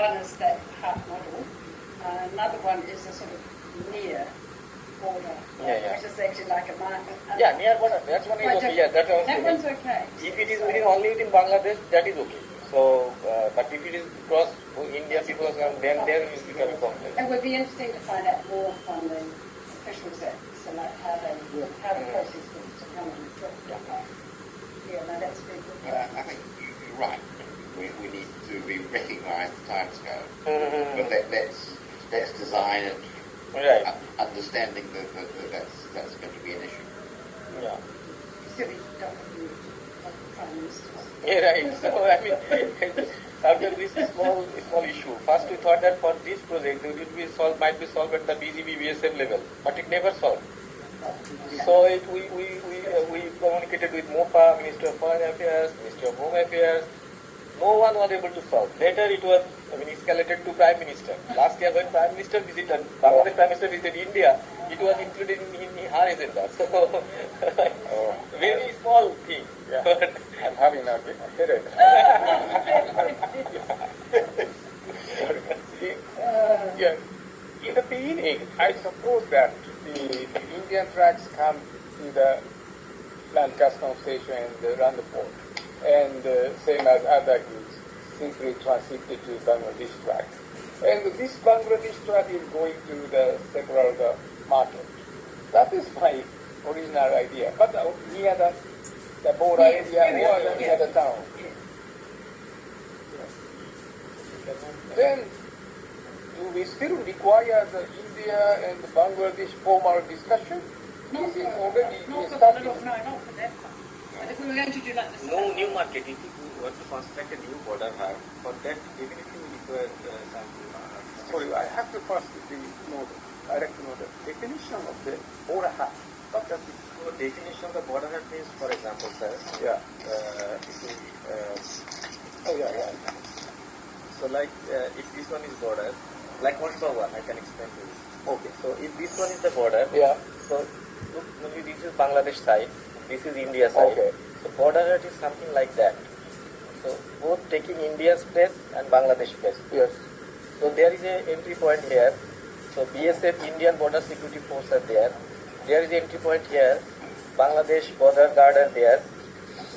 one is that half model. Another one is a sort of near border, which is actually like a market. Yeah, near border. That one is okay. Yeah, that one's okay. If it is only within Bangladesh, that is okay. So, but if it is cross India, people then it will become a problem. It would be interesting to find out more from the officials that select how the process works to come in. Yeah, no, that's very good. I think you're right. We need to recognise the timescale, but let's design it, understanding that that's going to be an issue. Yeah. So we don't have to Prime Minister. Yeah, right. So I mean, after this small issue, first we thought that for this project it might be solved at the BGB BSF level, but it never solved. So we communicated with MOFA, Minister of Foreign Affairs, Minister of Home Affairs. No one was able to solve. Later it was escalated to Prime Minister. Last year when Prime Minister visited, Bangladesh Prime Minister visited India, it was included in her agenda. So very small thing. Yeah. I'm having a headache. Yeah. In the beginning, I suppose that the Indian trucks come to the land custom station and run the port, and same as other goods, simply transited to Bangladesh truck. And this Bangladesh truck is going to the several market. That is my original idea. But near the border area or near the town. Then, do we still require the India and the Bangladesh formal discussion? This is already started. No, not for that one. But if we were going to do like this, no new market. If you want to construct a new border hub, for that definitely we require some. Sorry, I have to first I'd like to know the definition of the border hub. What does it? So definition of the border hub means, for example, sir. Yeah. So like if this one is border, like 1/1, I can explain to you. Okay. So if this one is the border, so look, maybe this is Bangladesh side, this is India side. Okay. So border hut is something like that. So both taking India's place and Bangladesh place. Yes. So there is a entry point here. So BSF, Indian Border Security Force are there. There is an entry point here. Bangladesh border guard are there.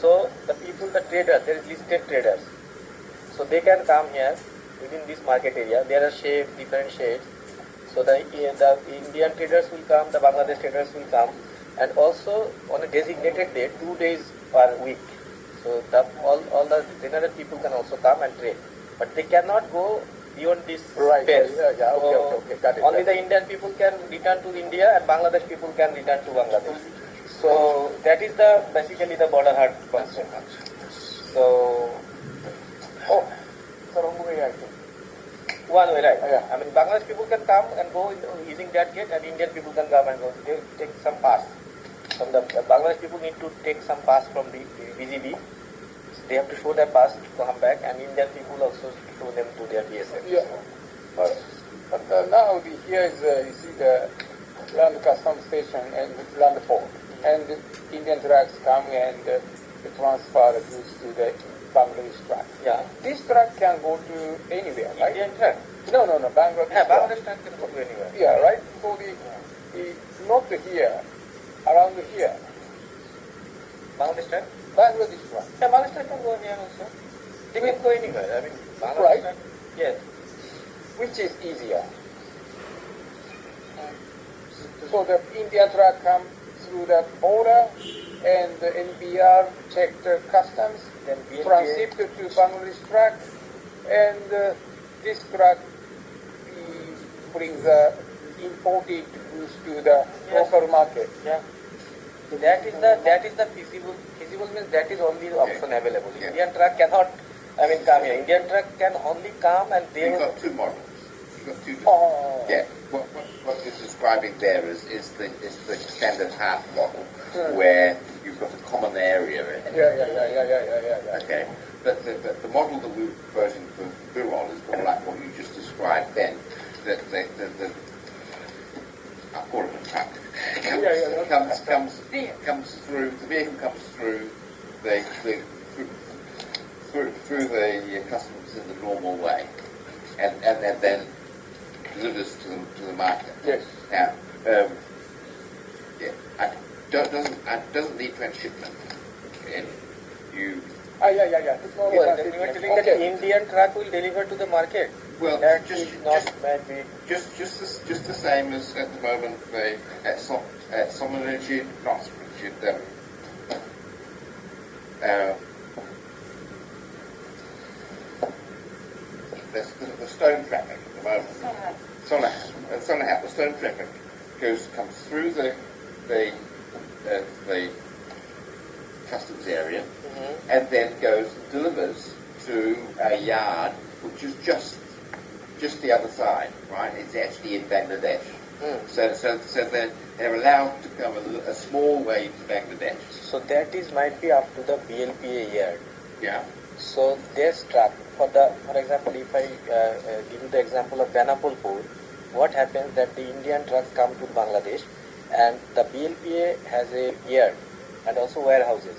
So the people, the traders, there is listed traders. So they can come here within this market area. There are shades, different shades. So the Indian traders will come, the Bangladesh traders will come, and also on a designated day, 2 days per week. So all the general people can also come and trade, but they cannot go beyond this space. Okay, got it. Only the Indian people can return to India, and Bangladesh people can return to Bangladesh. So that is basically the border hut concept. So wrong way, I think. One way, right? Yeah. I mean, Bangladesh people can come and go using that gate, and Indian people can come and go. They take some pass. From the Bangladesh people need to take some pass from the BGB. They have to show their pass to come back, and Indian people also show them to their BSF. Yeah. But now here is you see the land custom station and land port, and the Indian trucks come and transfer the goods to the Bangladesh truck. Yeah. This truck can go to anywhere, right? Indian truck? No, Bangladesh. Yeah, Bangladesh truck can go to anywhere. Yeah, right? So not here, around here. Bangladesh truck? Bangladesh truck. Yeah, Bangladesh truck can go here also. They can go anywhere. I mean, Bangladesh Right. truck, yes. Which is easier? So the Indian truck comes through the border and the NBR check the customs, Then transit to Bangladesh truck, and this truck brings imported goods to the local market. Yeah. That is the feasible. Feasible means that is only the option available. Yeah. Indian truck cannot, come here. Indian truck can only come and they You've will. got two models. You've got two. Oh. Yeah. What you're describing there is the standard half model, where you've got a common area. Yeah. Okay. But the model that we were proposing for Birol is more like what you just described then. The I'll call it a truck. Comes through. The vehicle comes through through the customs in the normal way. and then delivers to the market. Yes. Now, doesn't need transshipment. And you Yeah. It's not Well, transshipment. you are telling that the Indian truck will deliver to the market. well That just is not might be. just the same as at the moment at some energy, not energy. The stone traffic at the moment. Somehow the stone traffic comes through the customs area and then delivers to a yard which is just the other side, right? It's actually in Bangladesh. So they're allowed to come a small way to Bangladesh. So that is might be up to the BLPA yard. Yeah. So this truck, for example, if I give you the example of Benapol port, what happens that the Indian trucks come to Bangladesh, and the BLPA has a yard and also warehouses.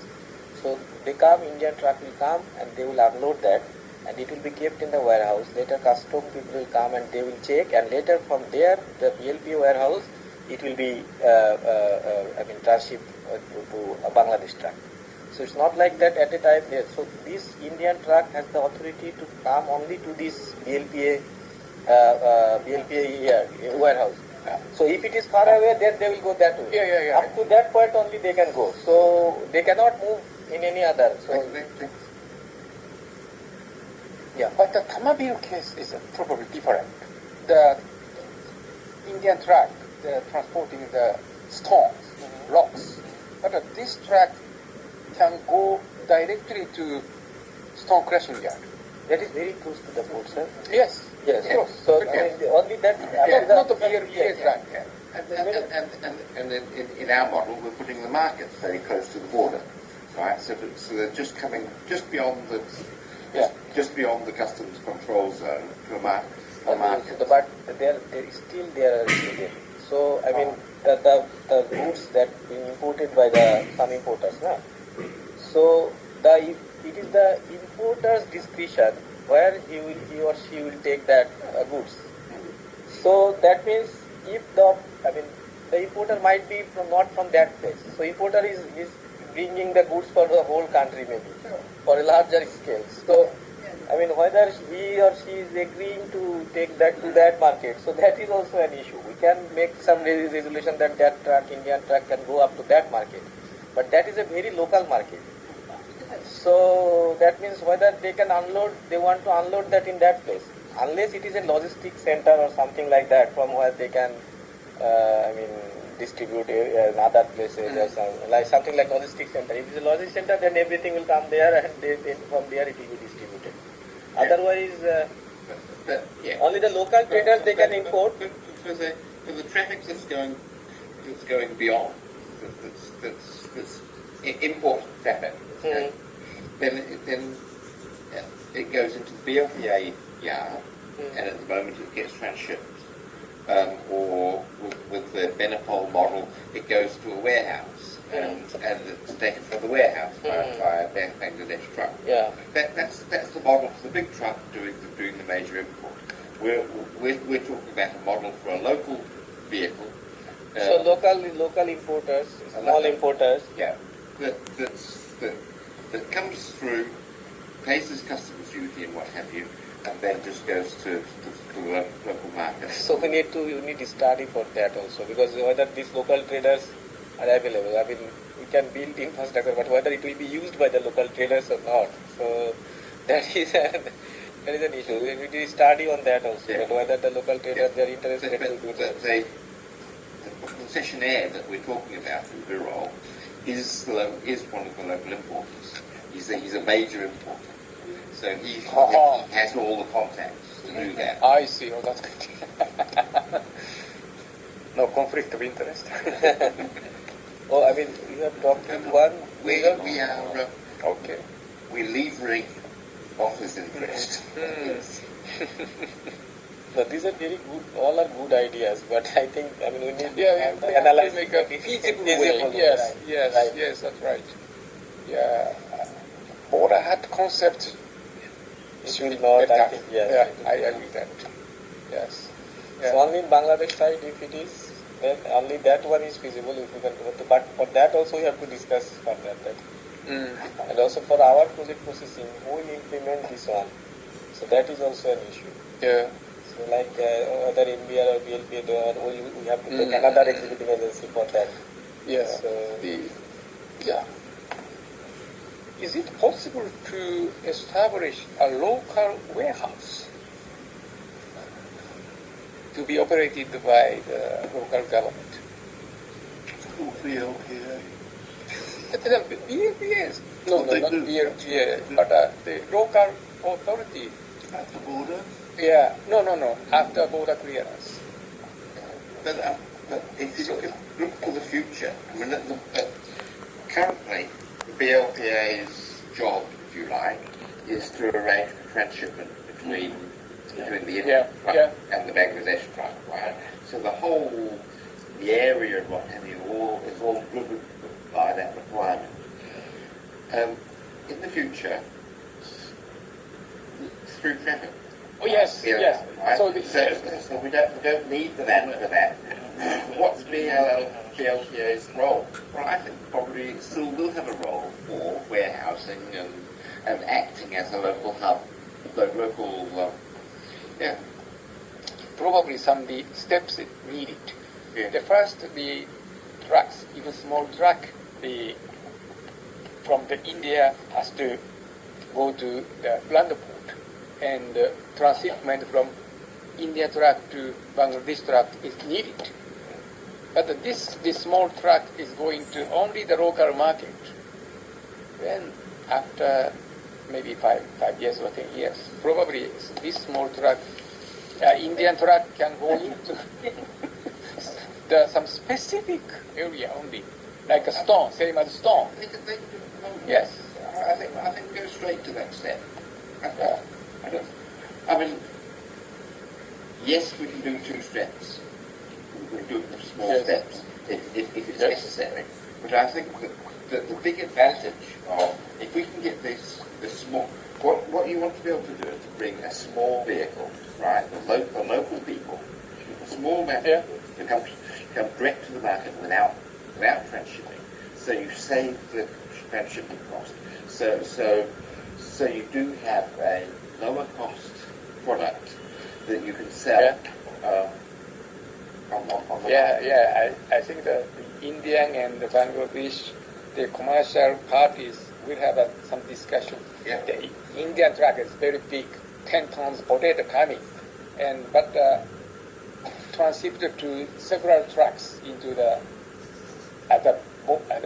So they come, Indian truck will come and they will unload that, and it will be kept in the warehouse. Later custom people will come and they will check, and later from there the BLPA warehouse it will be transshipped to a Bangladesh truck. So it's not like that at a time there. So this Indian truck has the authority to come only to this BLPA warehouse. So if it is far away, then they will go that way. Yeah. Up to that point only they can go. So they cannot move in any other. So yeah. But the Tamabil case is probably different. The Indian truck, they're transporting the stones, rocks. But this truck can go directly to stone crushing yard. That is very close to the port, sir. Yes. Yes. Close. So Okay. only that. Not the BLPA truck. And then in our model, we're putting the markets very close to the border, right? So they're just coming just beyond the customs control zone to a market. But there is still there are illegal. So I mean the goods that being imported by some importers, na? So it is the importer's discretion where he or she will take that goods. So that means if the importer might be not from that place. So importer is bringing the goods for the whole country maybe for a larger scale. So I mean whether he or she is agreeing to take that to that market. So that is also an issue. We can make some resolution that truck, Indian truck, can go up to that market, but that is a very local market. So that means whether they can unload, they want to unload that in that place, unless it is a logistics center or something like that from where they can, distribute in other places or something like logistics center. If it is a logistics center, then everything will come there and then from there it will be distributed. Yeah. Otherwise, only the local traders they can import. For the traffic that's going beyond, that's import traffic. Then it goes into the BLPA yard, and at the moment it gets transshipped. Or with the Benapol model, it goes to a warehouse, and it's taken from the warehouse by a Bangladesh truck. Yeah. That's the model for the big truck doing the major import. We're talking about a model for a local vehicle. So local importers, small importers. Yeah. That comes through, pays this customs duty and what have you, and then just goes to the local market. So we need to study for that also, because whether these local traders are available. I mean, we can build infrastructure, but whether it will be used by the local traders or not. So that is an issue. We need to study on that also. Yeah. But whether the local traders are interested to do that. The concessionaire that we're talking about in Birol is one of the local importers. He's a major importer. So he has all the contacts to do that. I see. Oh, that's good. No conflict of interest. Oh, I mean, you have talked to one. We are Okay. we're levering off his interest. No, these are very good. All are good ideas, but I think we need to analyze make a feasible way. Yes, that's right. Yeah. Border hat concept It will not, I think, yes. Yeah, I agree with that. Yes. Yeah. So only in Bangladesh side, if it is, then only that one is feasible if you can do it. But for that also we have to discuss further. That. And also for our project processing, who will implement this one? So that is also an issue. Yeah. So like whether NBR or BLP, we have to take another executing agency for that. Yeah. So Yeah. Is it possible to establish a local warehouse to be operated by the local government? BLPA. BLPS. No, They not do. BLPA, but the local authority. At the border. Yeah. No. After border clearance. But if you look to the future, I mean, currently, the BLPA's job, if you like, is to arrange for transshipment between the Indian truck and the Bangladesh truck, right? So the area and what have you, is all driven by that requirement. In the future, through traffic. Oh yes, yes. Right? So, So we don't need that for that. What's BLPA's role? Well, I think probably it still will have a role for warehousing and acting as a local hub, probably some the steps needed. Yeah. The first, the trucks, even small truck, from the India has to go to the land port, and transshipment from India truck to Bangladesh truck is needed. But this small truck is going to only the local market. Then after maybe five years or 10 years, probably this small truck, Indian truck can go into some specific area only, like a stone, same as stone. Yes. I think go straight to that step. I mean, yes, we can do 2 steps. We can do it in small steps if it's necessary. But I think that the big advantage of, if we can get this small, what you want to be able to do is to bring a small vehicle, right, the local people, a small method to come direct to the market without transshipping. So you save the transshipping cost. So you do have a lower cost product that you can sell on the I think the Indian and the Bangladesh, the commercial parties will have some discussion. Yeah. The Indian truck is very big, 10 tons potato coming, but transshipped to several trucks into at the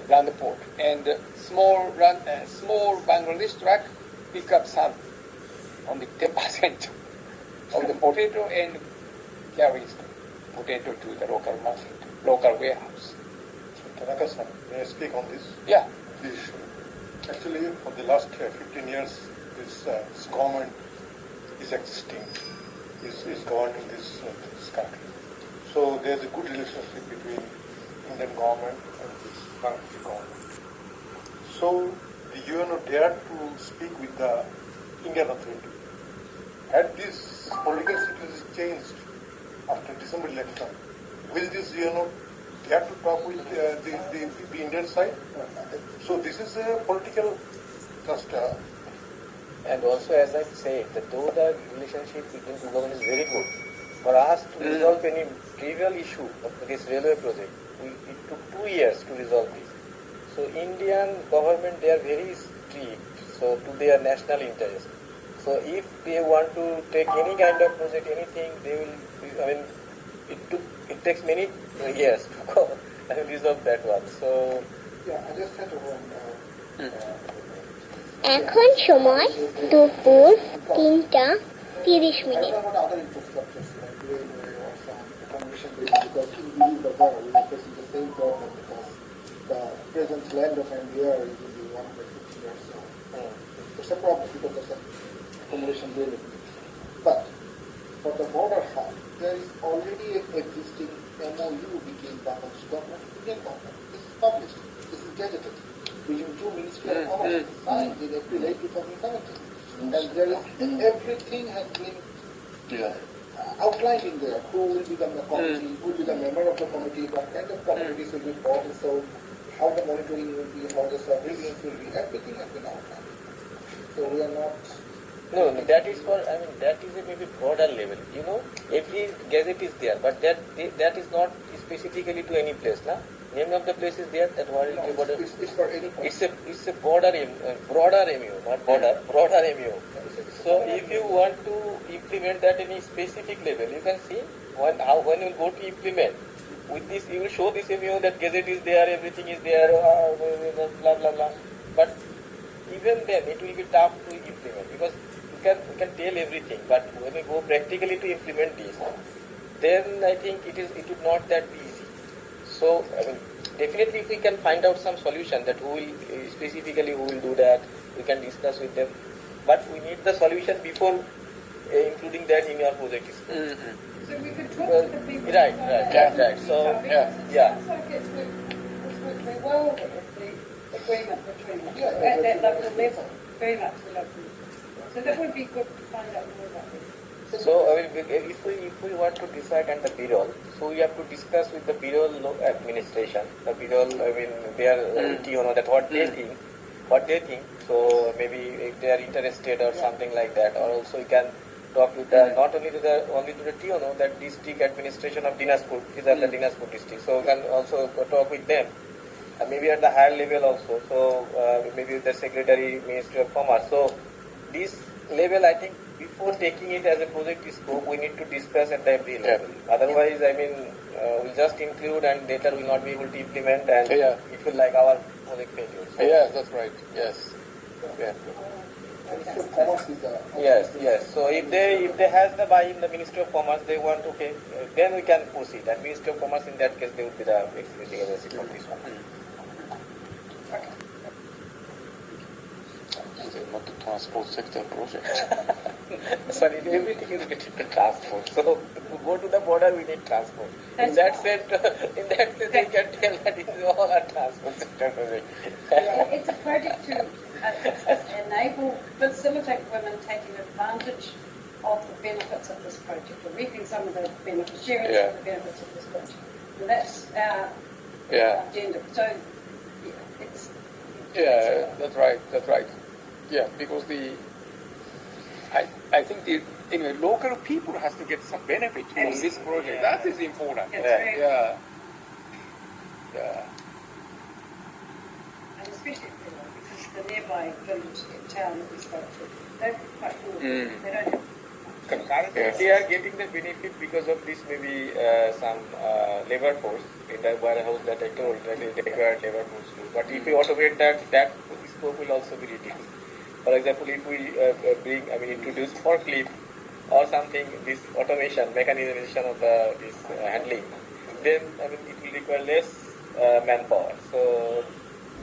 land port, and small Bangladesh truck pick up some, only 10% of the potato, and carries potato to the local market, local warehouse. Tanaka-san, may I speak on this? Yeah. This issue. Actually, for the last 15 years, this government is existing, is governing this country. So there's a good relationship between Indian government and this country government. So the UNO dared to speak with the Indian authority. Had this political situation changed after December election, will this UNO dare to talk with the Indian side? So this is a political just. and also, as I said, that though the relationship between two governments is very good, for us to resolve any trivial issue of this railway project, it took 2 years to resolve this. So Indian government, they are very strict, so to their national interest. So if they want to take any kind of project, anything, they will, I mean, it takes many years to go and resolve that one. So Yeah, I just had one. এখন সময় দুপুর 3:30 minute. What about other infrastructures like railway or some accommodation building? Because in Bangor we are facing the same problem because the present land of NBR is in the 150 years. So it's a problem because of the accommodation building. But for the border hub, there is already an existing MOU between Bangladesh government and Indian government. This is published. This is gazetted. Between 2 Ministry of Commerce signed in April 8, 2017. And there is, everything has been outlined in there. Who will become the committee, who will be the member of the committee, what kind of committees will be formed, so how the monitoring will be, how the surveillance will be, everything has been outlined. So we are not... No, that is for, that is a maybe broader level. Every gazette is there, but that is not specifically to any place, na? Name of the place is there, that what is the border? It's for any It's a broader MU, not border, broader MU. So if you want to implement that in a specific level, you can see when you go to implement, with this you will show this MU that gazette is there, everything is there, blah blah blah. But even then it will be tough to implement because you can tell everything, but when you go practically to implement this, then I think it is not that easy. So definitely if we can find out some solution that who will do that, we can discuss with them. But we need the solution before including that in your project. So we could talk to the people. Right. So It sounds like it's working well with the agreement between us at that local level, very much the local level. So that would be good to find out more about this. So if we want to decide on the Birol, so we have to discuss with the Birol administration. The Birol, their that what they think. So maybe if they are interested or something like that, or also you can talk with the not only to the TONO, that district administration of Dinajpur. These are the Dinajpur district. So you can also talk with them. Maybe at the higher level also. So maybe the Secretary, Ministry of Commerce. So this level, I think, before taking it as a project scope, we need to discuss at every level. Otherwise, we'll just include and later we'll not be able to implement and it will like our project failure. So, yes, that's right. Yes. Yeah. Yes. So if they has the buy-in, the Ministry of Commerce, they want then we can proceed. And Ministry of Commerce in that case, they would be the executive agency for this one. Not the transport sector project. Sorry, everything is related to transport. So to go to the border, we need transport. In that sense, we can tell that it is all a transport sector project. It's a project to facilitate women taking advantage of the benefits of this project, or reaping some of the benefits, sharing some of the benefits of this project. And that's our agenda. So, that's right. Yeah, because I think local people has to get some benefit from this project. That is important. And especially because the nearby village town that we spoke to, they're quite poor. They don't have. They are getting the benefit because of this maybe some labor force in the warehouse that I told that they require labor force too. But if we automate that scope will also be reduced. For example, if we introduce forklift or something, this automation, mechanization of this handling, then it will require less manpower. So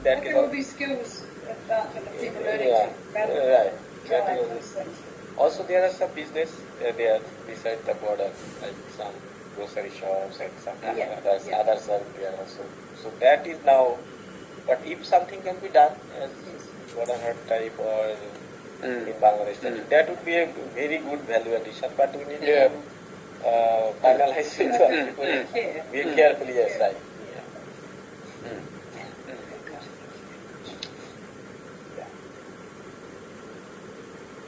that there will be skills for the people learning right. drive those things. Also, there are some business there beside the border, like some grocery shops and some others are there also. So that is now. But if something can be done as border type or in Bangladesh, that would be a very good value addition. But we need to finalize it very carefully. Yes, right.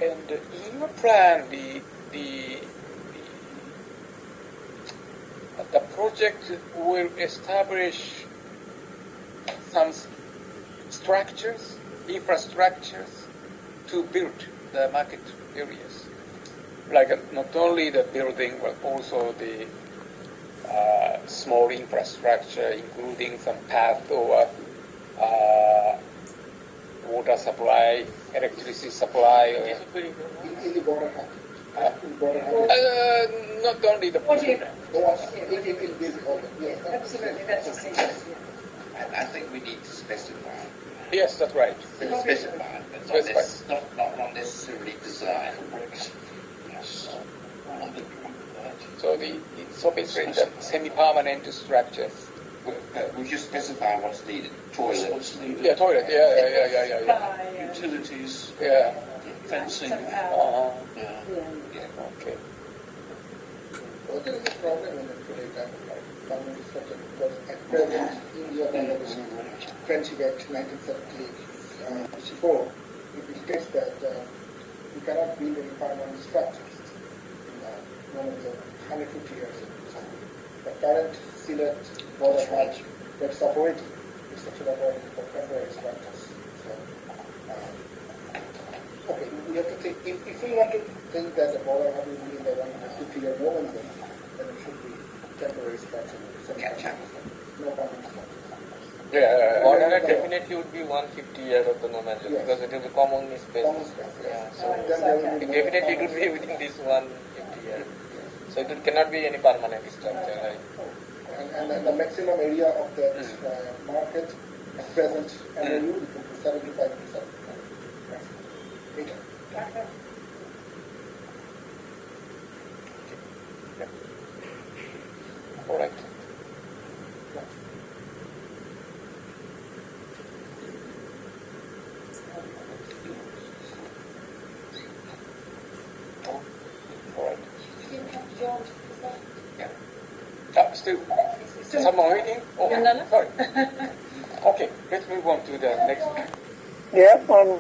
And in your plan, the project will establish some structures, infrastructures to build the market areas. Like not only the building, but also the small infrastructure, including some path or water supply, electricity supply. In the border not only the Whatever. Yes, Absolutely, that's essential. I think we need to specify. Yes, that's right. Specify, but not necessarily design. So basically the semi-permanent structures. We just specify what's needed. Toilets. Yeah, toilet. Yeah. Utilities. fencing. Okay. Well, there is a problem in today time of boundary structure because at present, India Bangladesh Friendship Act 1974, it states that we cannot build any permanent structures in more than 150 years. The current Silat border has that's operating, it's actually operating for temporary structures. So, okay, we have to think, if we want to think that the border will be in the 150-year moment, then it should be temporary structure. No permanent structure. Border definitely would be 150 years of the no man's land because it is a common space. Common space, yes. So Then definitely it would be within this 150 years. So it cannot be any permanent structure, right? And the maximum area of the market at present MOU is 75%. All right. Still, someone waiting? Oh, sorry. Okay, let's move on to the next. Yeah,